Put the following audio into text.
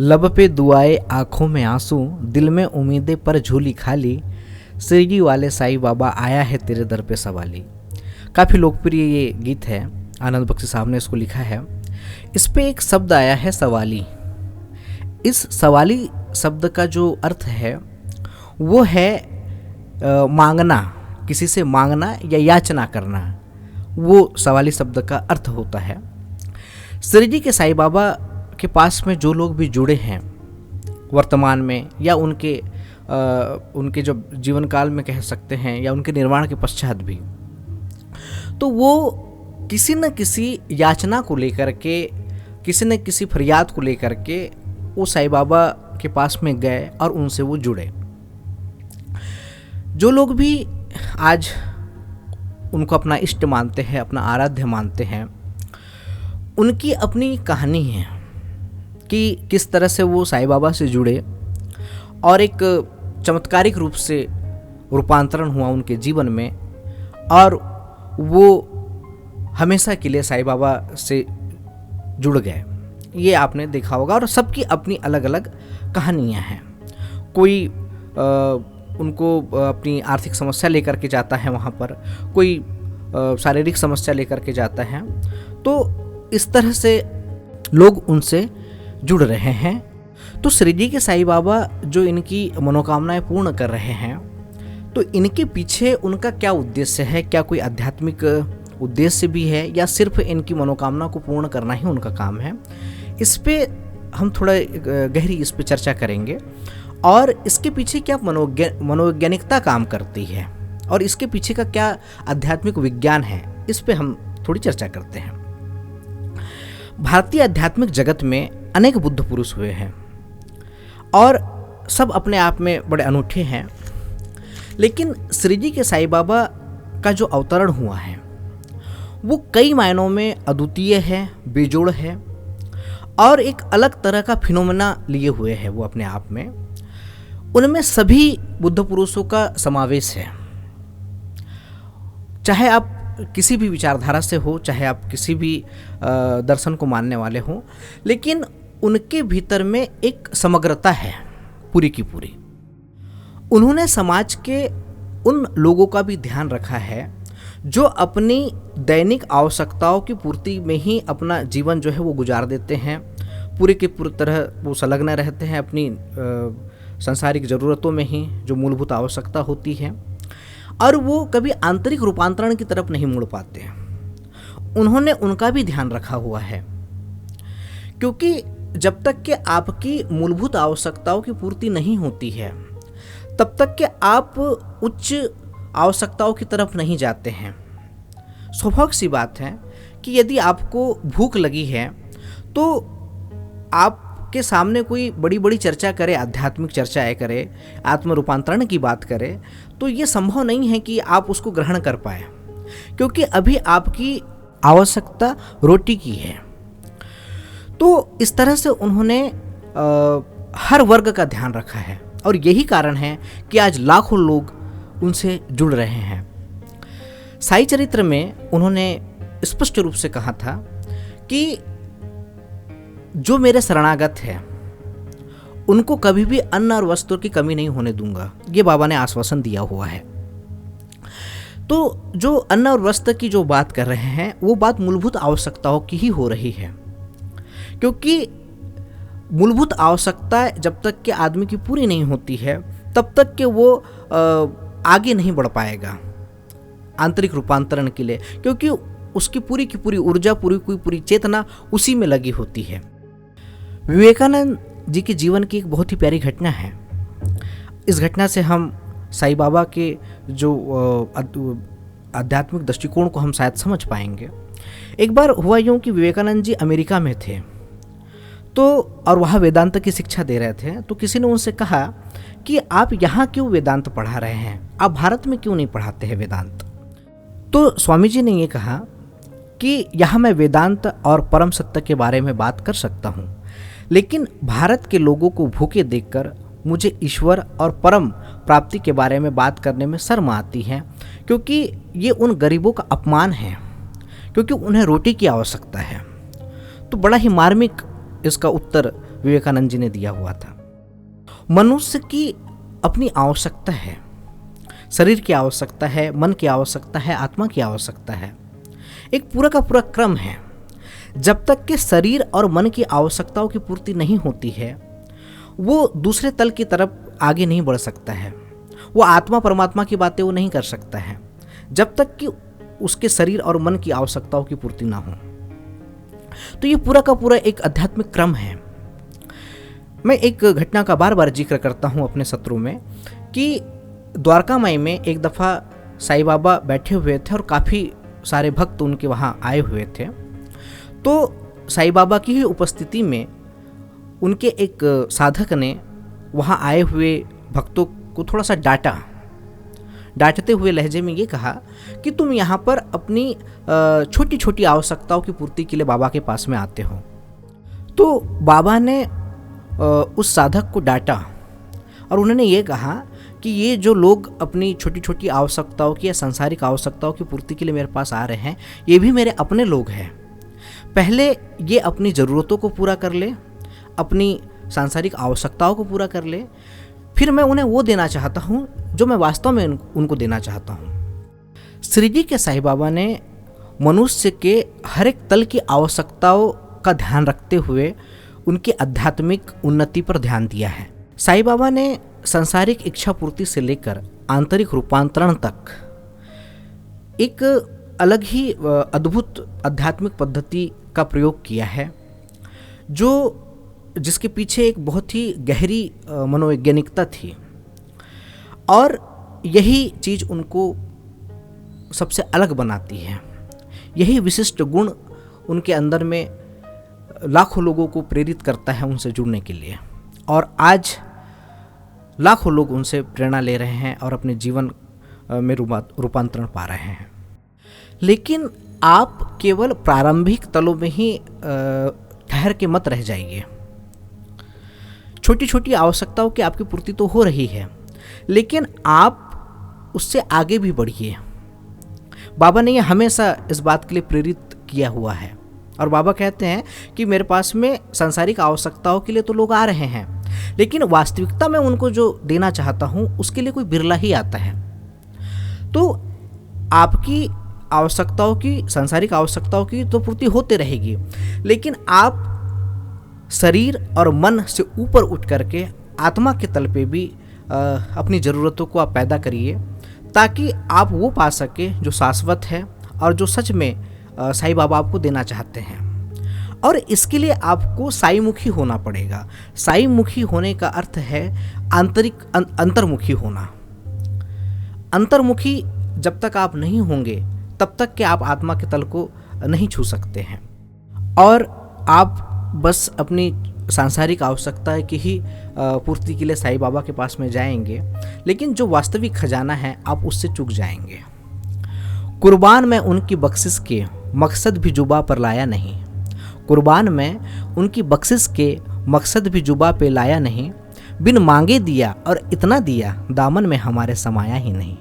लब पे दुआएं आंखों में आंसू, दिल में उम्मीदें पर झोली खाली, शिरडी वाले साईं बाबा आया है तेरे दर पे सवाली। काफ़ी लोकप्रिय ये गीत है, आनंद बख्शी साहब ने इसको लिखा है। इस पे एक शब्द आया है सवाली। इस सवाली शब्द का जो अर्थ है वो है मांगना, किसी से मांगना या याचना करना, वो सवाली शब्द का अर्थ होता है। शिरडी के साईं बाबा के पास में जो लोग भी जुड़े हैं वर्तमान में या उनके जो जीवन काल में कह सकते हैं या उनके निर्वाण के पश्चात भी, तो वो किसी न किसी याचना को लेकर के, किसी न किसी फरियाद को लेकर के वो साईं बाबा के पास में गए और उनसे वो जुड़े। जो लोग भी आज उनको अपना इष्ट मानते हैं, अपना आराध्य मानते हैं, उनकी अपनी कहानी है कि किस तरह से वो साईं बाबा से जुड़े और एक चमत्कारिक रूप से रूपांतरण हुआ उनके जीवन में और वो हमेशा के लिए साईं बाबा से जुड़ गए। ये आपने देखा होगा और सबकी अपनी अलग अलग कहानियाँ हैं। कोई उनको अपनी आर्थिक समस्या लेकर के जाता है वहाँ पर, कोई शारीरिक समस्या लेकर के जाता है। तो इस तरह से लोग उनसे जुड़ रहे हैं। तो शिरडी के साईं बाबा जो इनकी मनोकामनाएं पूर्ण कर रहे हैं, तो इनके पीछे उनका क्या उद्देश्य है? क्या कोई आध्यात्मिक उद्देश्य भी है या सिर्फ इनकी मनोकामना को पूर्ण करना ही उनका काम है? इस पे हम थोड़ा गहरी इस पे चर्चा करेंगे और इसके पीछे क्या मनोवैज्ञानिकता काम करती है और इसके पीछे का क्या आध्यात्मिक विज्ञान है, इस पे हम थोड़ी चर्चा करते हैं। भारतीय आध्यात्मिक जगत में अनेक बुद्ध पुरुष हुए हैं और सब अपने आप में बड़े अनूठे हैं, लेकिन शिरडी के साईं बाबा का जो अवतरण हुआ है वो कई मायनों में अद्वितीय है, बेजोड़ है और एक अलग तरह का फिनोमेना लिए हुए है वो अपने आप में। उनमें सभी बुद्ध पुरुषों का समावेश है। चाहे आप किसी भी विचारधारा से हो, चाहे आप किसी भी दर्शन को मानने वाले हो, लेकिन उनके भीतर में एक समग्रता है पूरी की पूरी। उन्होंने समाज के उन लोगों का भी ध्यान रखा है जो अपनी दैनिक आवश्यकताओं की पूर्ति में ही अपना जीवन जो है वो गुजार देते हैं, पूरी की पूरी तरह वो संलग्न रहते हैं अपनी सांसारिक ज़रूरतों में ही जो मूलभूत आवश्यकता होती है, और वो कभी आंतरिक रूपांतरण की तरफ नहीं मुड़ पाते। उन्होंने उनका भी ध्यान रखा हुआ है, क्योंकि जब तक कि आपकी मूलभूत आवश्यकताओं की पूर्ति नहीं होती है तब तक कि आप उच्च आवश्यकताओं की तरफ नहीं जाते हैं। स्वाभाविक सी बात है कि यदि आपको भूख लगी है तो आपके सामने कोई बड़ी बड़ी चर्चा करे, आध्यात्मिक चर्चाएं करे, आत्म रूपांतरण की बात करे, तो ये संभव नहीं है कि आप उसको ग्रहण कर पाए, क्योंकि अभी आपकी आवश्यकता रोटी की है। तो इस तरह से उन्होंने हर वर्ग का ध्यान रखा है और यही कारण है कि आज लाखों लोग उनसे जुड़ रहे हैं। साई चरित्र में उन्होंने स्पष्ट रूप से कहा था कि जो मेरे शरणागत है उनको कभी भी अन्न और वस्त्र की कमी नहीं होने दूंगा, ये बाबा ने आश्वासन दिया हुआ है। तो जो अन्न और वस्त्र की जो बात कर रहे हैं वो बात मूलभूत आवश्यकताओं की ही हो रही है, क्योंकि मूलभूत आवश्यकता जब तक कि आदमी की पूरी नहीं होती है तब तक कि वो आगे नहीं बढ़ पाएगा आंतरिक रूपांतरण के लिए, क्योंकि उसकी पूरी की पूरी ऊर्जा, पूरी की पूरी चेतना उसी में लगी होती है। विवेकानंद जी के जीवन की एक बहुत ही प्यारी घटना है। इस घटना से हम साईं बाबा के जो आध्यात्मिक दृष्टिकोण को हम शायद समझ पाएंगे। एक बार हुआ यूँ कि विवेकानंद जी अमेरिका में थे तो और वहाँ वेदांत की शिक्षा दे रहे थे, तो किसी ने उनसे कहा कि आप यहाँ क्यों वेदांत पढ़ा रहे हैं, आप भारत में क्यों नहीं पढ़ाते हैं वेदांत? तो स्वामी जी ने ये कहा कि यहाँ मैं वेदांत और परम सत्य के बारे में बात कर सकता हूँ, लेकिन भारत के लोगों को भूखे देखकर मुझे ईश्वर और परम प्राप्ति के बारे में बात करने में शर्म आती है, क्योंकि ये उन गरीबों का अपमान है, क्योंकि उन्हें रोटी की आवश्यकता है। तो बड़ा ही मार्मिक इसका उत्तर विवेकानंद जी ने दिया हुआ था। मनुष्य की अपनी आवश्यकता है, शरीर की आवश्यकता है, मन की आवश्यकता है, आत्मा की आवश्यकता है। एक पूरा का पूरा क्रम है। जब तक कि शरीर और मन की आवश्यकताओं की पूर्ति नहीं होती है, वो दूसरे तल की तरफ आगे नहीं बढ़ सकता है। वो आत्मा परमात्मा की बातें वो नहीं कर सकता है जब तक कि उसके शरीर और मन की आवश्यकताओं की पूर्ति ना हो। तो ये पूरा का पूरा एक आध्यात्मिक क्रम है। मैं एक घटना का बार बार जिक्र करता हूँ अपने सत्रों में कि द्वारका माई में एक दफ़ा साईं बाबा बैठे हुए थे और काफ़ी सारे भक्त उनके वहाँ आए हुए थे। तो साईं बाबा की ही उपस्थिति में उनके एक साधक ने वहाँ आए हुए भक्तों को थोड़ा सा डांटते हुए लहजे में ये कहा कि तुम यहाँ पर अपनी छोटी छोटी आवश्यकताओं की पूर्ति के लिए बाबा के पास में आते हो। तो बाबा ने उस साधक को डांटा और उन्होंने ये कहा कि ये जो लोग अपनी छोटी छोटी आवश्यकताओं की या सांसारिक आवश्यकताओं की पूर्ति के लिए मेरे पास आ रहे हैं, ये भी मेरे अपने लोग हैं। पहले ये अपनी ज़रूरतों को पूरा कर ले, अपनी सांसारिक आवश्यकताओं को पूरा कर ले, फिर मैं उन्हें वो देना चाहता हूँ जो मैं वास्तव में उनको देना चाहता हूँ। श्री जी के साईं बाबा ने मनुष्य के हर एक तल की आवश्यकताओं का ध्यान रखते हुए उनकी आध्यात्मिक उन्नति पर ध्यान दिया है। साईं बाबा ने सांसारिक इच्छा पूर्ति से लेकर आंतरिक रूपांतरण तक एक अलग ही अद्भुत आध्यात्मिक पद्धति का प्रयोग किया है, जिसके पीछे एक बहुत ही गहरी मनोवैज्ञानिकता थी। और यही चीज़ उनको सबसे अलग बनाती है। यही विशिष्ट गुण उनके अंदर में लाखों लोगों को प्रेरित करता है उनसे जुड़ने के लिए। और आज लाखों लोग उनसे प्रेरणा ले रहे हैं और अपने जीवन में रूपांतरण पा रहे हैं। लेकिन आप केवल प्रारंभिक तलों में ही ठहर के मत रह जाइए। छोटी छोटी आवश्यकताओं की आपकी पूर्ति तो हो रही है, लेकिन आप उससे आगे भी बढ़िए। बाबा ने यह हमेशा इस बात के लिए प्रेरित किया हुआ है। और बाबा कहते हैं कि मेरे पास में सांसारिक आवश्यकताओं के लिए तो लोग आ रहे हैं, लेकिन वास्तविकता में उनको जो देना चाहता हूँ उसके लिए कोई बिरला ही आता है। तो आपकी आवश्यकताओं की, सांसारिक आवश्यकताओं की तो पूर्ति होते रहेगी, लेकिन आप शरीर और मन से ऊपर उठ करके आत्मा के तल पे भी अपनी ज़रूरतों को आप पैदा करिए, ताकि आप वो पा सके जो शाश्वत है और जो सच में साईं बाबा आपको देना चाहते हैं। और इसके लिए आपको साईमुखी होना पड़ेगा। साईमुखी होने का अर्थ है अंतर्मुखी होना। अंतर्मुखी जब तक आप नहीं होंगे तब तक कि आप आत्मा के तल को नहीं छू सकते हैं, और आप बस अपनी सांसारिक आवश्यकता की ही पूर्ति के लिए साईं बाबा के पास में जाएंगे, लेकिन जो वास्तविक खजाना है आप उससे चूक जाएंगे। कुर्बान में उनकी बख्शिश के मकसद भी जुबा पर लाया नहीं। कुर्बान में उनकी बख्शिश के मकसद भी जुबा पे लाया नहीं। बिन मांगे दिया और इतना दिया, दामन में हमारे समाया ही नहीं।